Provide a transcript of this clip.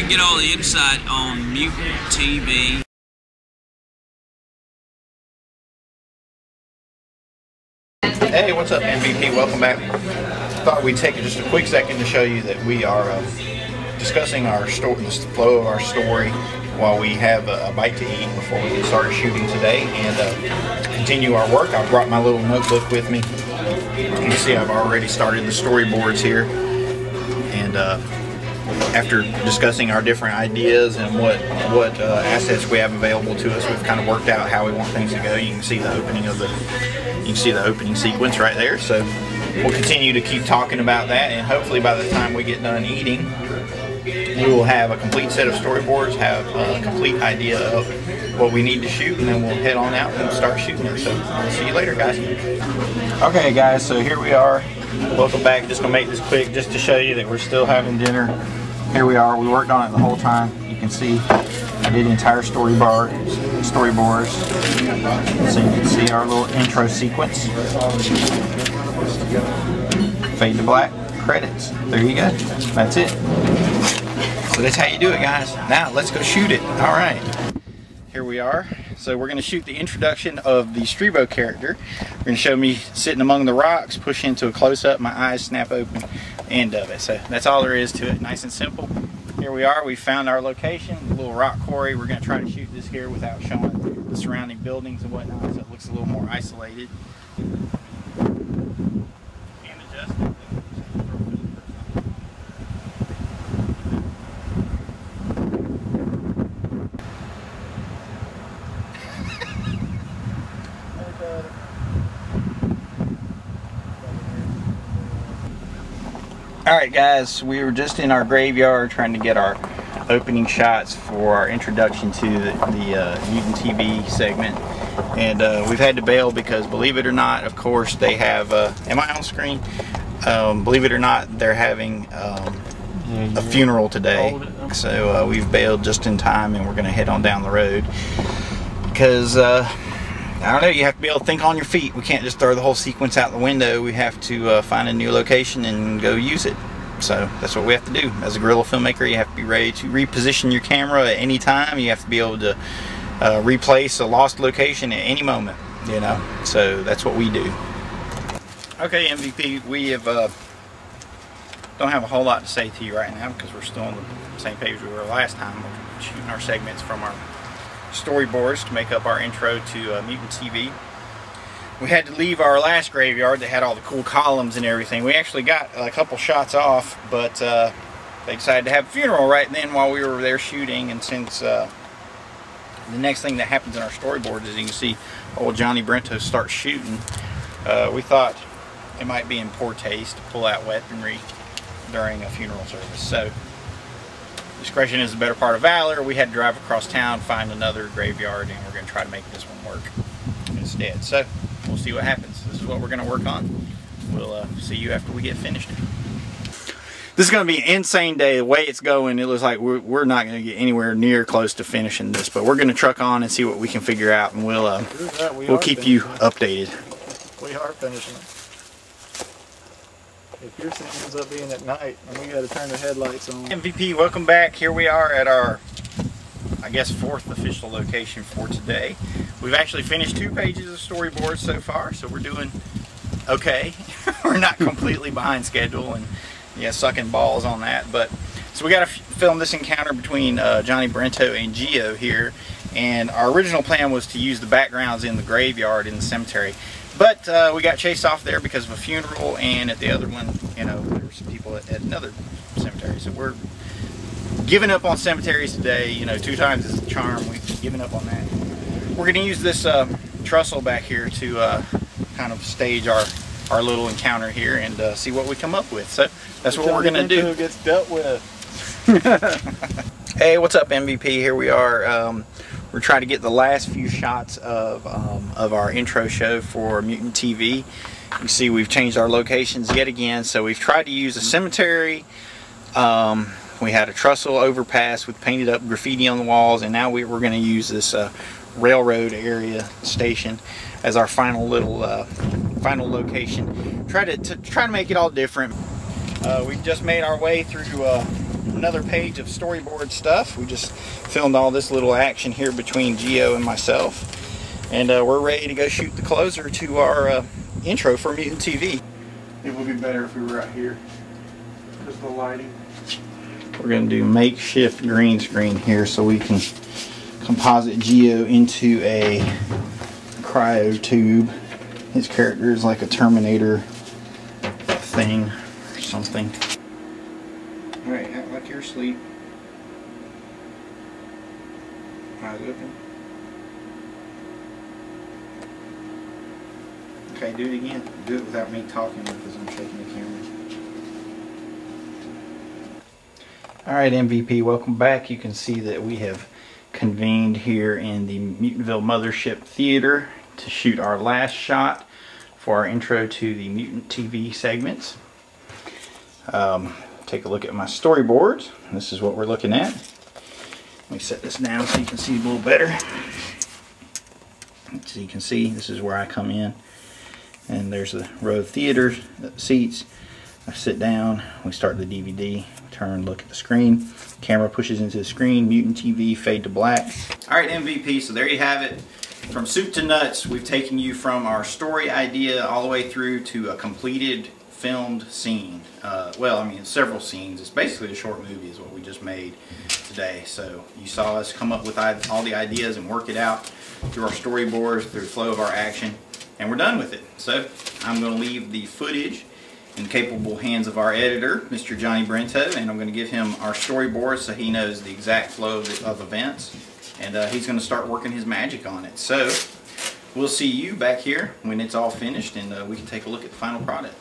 get all the insight on Mutant TV. Hey, what's up, MVP? Welcome back. Thought we'd take just a quick second to show you that we are discussing our story, the flow of our story, while we have a bite to eat before we get started shooting today and continue our work. I brought my little notebook with me. You can see I've already started the storyboards here, and after discussing our different ideas and what assets we have available to us, we've kind of worked out how we want things to go. You can see the opening sequence right there. So we'll continue to keep talking about that, and hopefully by the time we get done eating, we will have a complete set of storyboards, have a complete idea of what we need to shoot, and then we'll head on out and start shooting it. So we'll see you later, guys. Okay, guys, so here we are. Welcome back. Just gonna make this quick just to show you that we're still having dinner. Here we are. We worked on it the whole time. You can see I did the entire storyboards. So you can see our little intro sequence. Fade to black. Credits. There you go. That's it. So that's how you do it, guys. Now let's go shoot it. All right. Here we are. So we're going to shoot the introduction of the Streebo character. You're going to show me sitting among the rocks, push into a close-up, my eyes snap open, end of it. So that's all there is to it. Nice and simple. Here we are. We found our location, the little rock quarry. We're going to try to shoot this here without showing the surrounding buildings and whatnot, so it looks a little more isolated. And adjusted. Alright guys, we were just in our graveyard trying to get our opening shots for our introduction to the Mutant TV segment, and we've had to bail because, believe it or not, of course they have, am I on screen? Believe it or not, they're having a funeral today, so we've bailed just in time and we're going to head on down the road because I don't know, you have to be able to think on your feet. We can't just throw the whole sequence out the window. We have to find a new location and go use it. So that's what we have to do. As a guerrilla filmmaker, you have to be ready to reposition your camera at any time. You have to be able to replace a lost location at any moment, you know. So that's what we do. Okay, MVP, we have don't have a whole lot to say to you right now because we're still on the same page we were last time. We're shooting our segments from our storyboards to make up our intro to Mutant TV. We had to leave our last graveyard that had all the cool columns and everything. We actually got a couple shots off, but they decided to have a funeral right then while we were there shooting, and since the next thing that happens in our storyboard is you can see old Johnny Brento start shooting, we thought it might be in poor taste to pull out weaponry during a funeral service. So discretion is the better part of valor. We had to drive across town, find another graveyard, and we're going to try to make this one work instead. So we'll see what happens. This is what we're going to work on. We'll see you after we get finished. This is going to be an insane day. The way it's going, it looks like we're not going to get anywhere near close to finishing this, but we're going to truck on and see what we can figure out, and we'll keep you updated. We are finishing it. If your scene ends up being at night and we got to turn the headlights on. MVP, welcome back. Here we are at our, I guess, 4th official location for today. We've actually finished 2 pages of storyboards so far, so we're doing okay. We're not completely behind schedule, and yeah, sucking balls on that. But so we got to film this encounter between Johnny Brento and Geo here, and our original plan was to use the backgrounds in the graveyard in the cemetery. But we got chased off there because of a funeral, and at the other one, you know, there were some people at another cemetery. So we're giving up on cemeteries today. You know, 2 times is the charm. We've given up on that. We're going to use this trestle back here to kind of stage our little encounter here and see what we come up with. So that's what we're going to do. Who gets dealt with. Hey, what's up, MVP? Here we are. We're trying to get the last few shots of our intro show for Mutant TV. You can see we've changed our locations yet again. So we've tried to use a cemetery. We had a trestle overpass with painted up graffiti on the walls, and now we're going to use this railroad area station as our final little final location. Try to make it all different. We just made our way through another page of storyboard stuff. We just filmed all this little action here between Geo and myself, and we're ready to go shoot the closer to our intro for Mutant TV. It would be better if we were out here because of the lighting. We're going to do makeshift green screen here so we can composite Geo into a cryo tube. His character is like a Terminator thing or something. Alright, act like you're asleep. Eyes open. Okay, do it again. Do it without me talking because I'm shaking the camera. Alright, MVP, welcome back. You can see that we have convened here in the Mutantville Mothership Theater to shoot our last shot for our intro to the Mutant TV segments. Take a look at my storyboards. This is what we're looking at. Let me set this down so you can see a little better. So you can see this is where I come in, and there's a row of theater seats. I sit down, we start the DVD, turn, look at the screen, camera pushes into the screen, Mutant TV, fade to black. Alright, MVP, so there you have it. From soup to nuts, we've taken you from our story idea all the way through to a completed filmed scene. Well, I mean, several scenes. It's basically a short movie is what we just made today. So you saw us come up with all the ideas and work it out through our storyboards, through the flow of our action, and we're done with it. So I'm going to leave the footage in the capable hands of our editor, Mr. Johnny Brento, and I'm going to give him our storyboard so he knows the exact flow of events, and he's going to start working his magic on it. So we'll see you back here when it's all finished, and we can take a look at the final product.